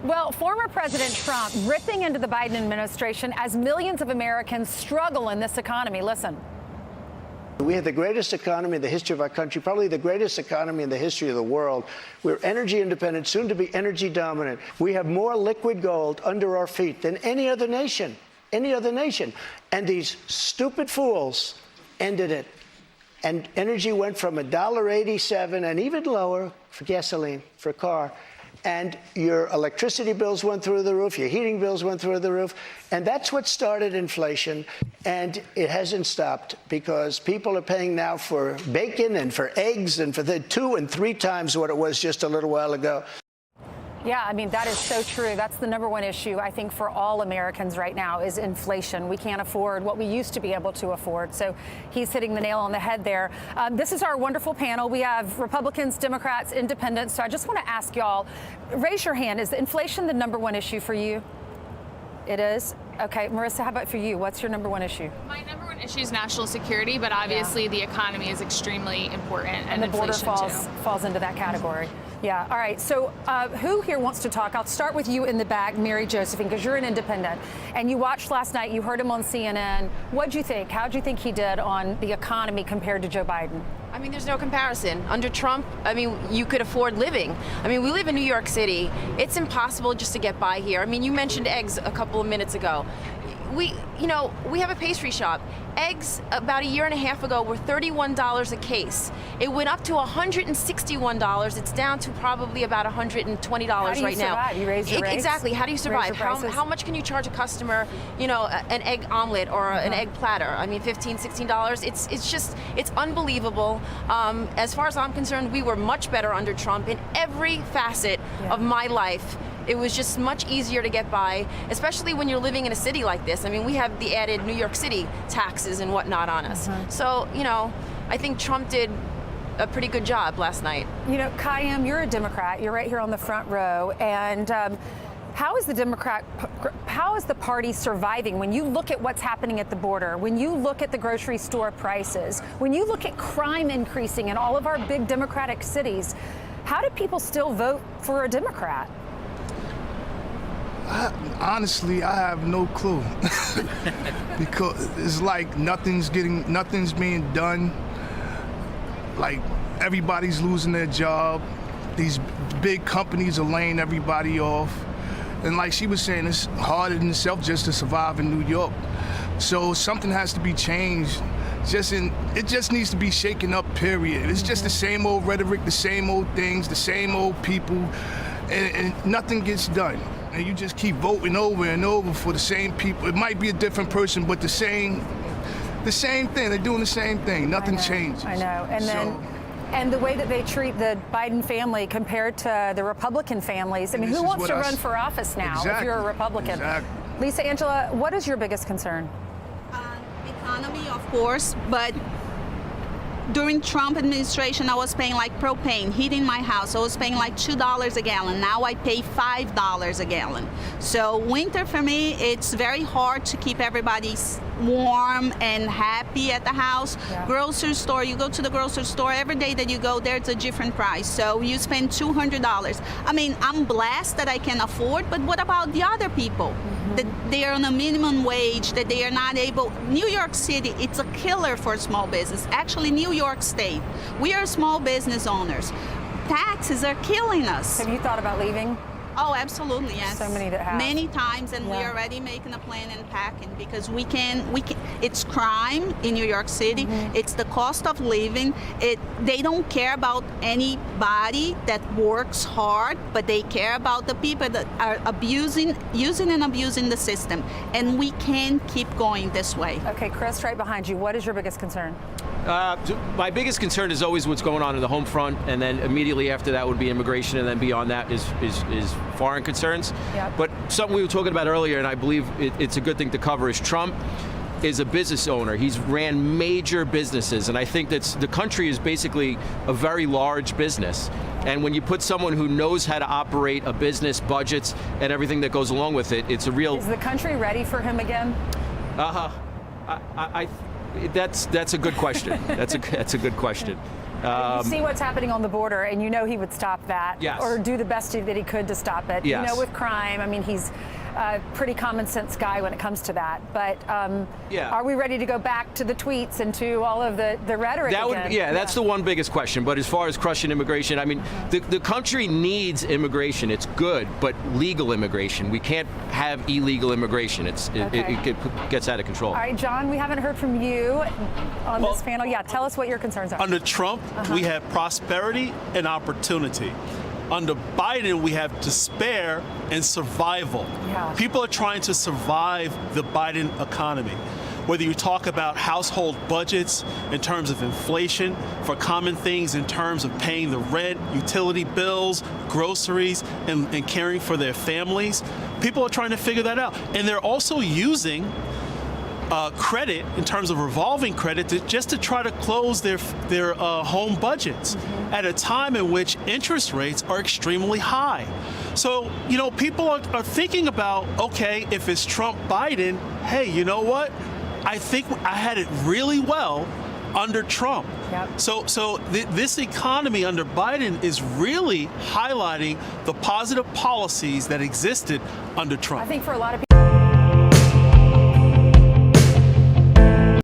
Well, former President Trump ripping into the Biden administration as millions of Americans struggle in this economy. Listen. We have the greatest economy in the history of our country, probably the greatest economy in the history of the world. We're energy independent, soon to be energy dominant. We have more liquid gold under our feet than any other nation, And these stupid fools ended it. And energy went from $1.87 and even lower for gasoline, for a car. And your electricity bills went through the roof, your heating bills went through the roof. And that's what started inflation. And it hasn't stopped because people are paying now for bacon and for eggs and for the 2 and 3 times what it was just a little while ago. Yeah, I mean, that is so true. That's the number one issue, I think, for all Americans right now is inflation. We can't afford what we used to be able to afford. So he's hitting the nail on the head there. This is our wonderful panel. We have Republicans, Democrats, Independents. So I just want to ask y'all, raise your hand. Is inflation the number one issue for you? It is? Okay, Marissa, how about for you? What's your number one issue? My number one issue is national security, but obviously the economy is extremely important. And the border falls into that category. Yeah. All right. So who here wants to talk? I'll start with you in the back, Mary Josephine, because you're an independent. And you watched last night. You heard him on CNN. What'd you think? How'd you think he did on the economy compared to Joe Biden? I mean, there's no comparison. Under Trump, I mean, you could afford living. I mean, we live in New York City. It's impossible just to get by here. I mean, you mentioned eggs a couple of minutes ago. We have a pastry shop. Eggs about a year and a half ago were $31 a case. It went up to $161. It's down to probably about $120 right now. How do you survive? You raise your rates? Exactly. How do you survive? How much can you charge a customer, an egg omelet or an egg platter? I mean, $15, $16. It's unbelievable. As far as I'm concerned, we were much better under Trump in every facet of my life. It was just much easier to get by, especially when you're living in a city like this. I mean, we have the added New York City taxes and whatnot on us. So, I think Trump did a pretty good job last night. Kayem, you're a Democrat. You're right here on the front row. And how is the party surviving when you look at what's happening at the border, when you look at the grocery store prices, when you look at crime increasing in all of our big Democratic cities? How do people still vote for a Democrat? Honestly, I have no clue because it's like nothing's being done. Like everybody's losing their job. These big companies are laying everybody off. And like she was saying, it's hard in itself just to survive in New York. So something has to be changed. It just needs to be shaken up, period. It's just the same old rhetoric, the same old things, the same old people, and nothing gets done. And you just keep voting over and over for the same people. It might be a different person, but the same thing. They're doing the same thing. Nothing changes. I know. And the way that they treat the Biden family compared to the Republican families. I mean, who wants to run for office now if you're a Republican? Exactly. Lisa Angela, what is your biggest concern? Economy, of course, but during Trump administration, I was paying like propane, heating my house. I was paying like $2 a gallon. Now I pay $5 a gallon. So winter for me, it's very hard to keep everybody warm and happy at the house. Yeah. Grocery store, you go to the grocery store, every day that you go, there's a different price. So you spend $200. I mean, I'm blessed that I can afford, but what about the other people? That they are on a minimum wage, that they are not able. New York City, it's a killer for small business. Actually, New York State, we are small business owners. Taxes are killing us. Have you thought about leaving? Oh, absolutely, yes. So many that have. Many times, and we're already making a plan and packing because we can, it's crime in New York City. It's the cost of living. They don't care about anybody that works hard, but they care about the people that are using and abusing the system. And we can't keep going this way. Okay, Chris, right behind you. What is your biggest concern? My biggest concern is always what's going on in the home front, and then immediately after that would be immigration, and then beyond that is foreign concerns. Yep. But something we were talking about earlier, and I believe it's a good thing to cover, is Trump is a business owner. He's ran major businesses, and I think that the country is basically a very large business. And when you put someone who knows how to operate a business, budgets, and everything that goes along with it, it's a real... Is the country ready for him again? That's a good question. That's a good question. You see what's happening on the border, and you know he would stop that, Yes. or do the best that he could to stop it. Yes. You know, with crime, I mean, he's a pretty common sense guy when it comes to that. But Yeah. are we ready to go back to the tweets and to all of the rhetoric That would, again? that's the one biggest question. But as far as crushing immigration, I mean, the country needs immigration. It's good, but legal immigration. We can't have illegal immigration. It gets out of control. All right, John, we haven't heard from you on this panel. Yeah, tell us what your concerns are. Under Trump, we have prosperity and opportunity. Under Biden, we have despair and survival. Yeah. People are trying to survive the Biden economy. Whether you talk about household budgets in terms of inflation, for common things in terms of paying the rent, utility bills, groceries, and caring for their families, people are trying to figure that out. And they're also using credit in terms of revolving credit just to try to close their home budgets at a time in which interest rates are extremely high. So, you know, people are thinking about, okay, if it's Trump, Biden, hey, you know what? I think I had it really well under Trump. Yep. So this economy under Biden is really highlighting the positive policies that existed under Trump. I think for a lot of people.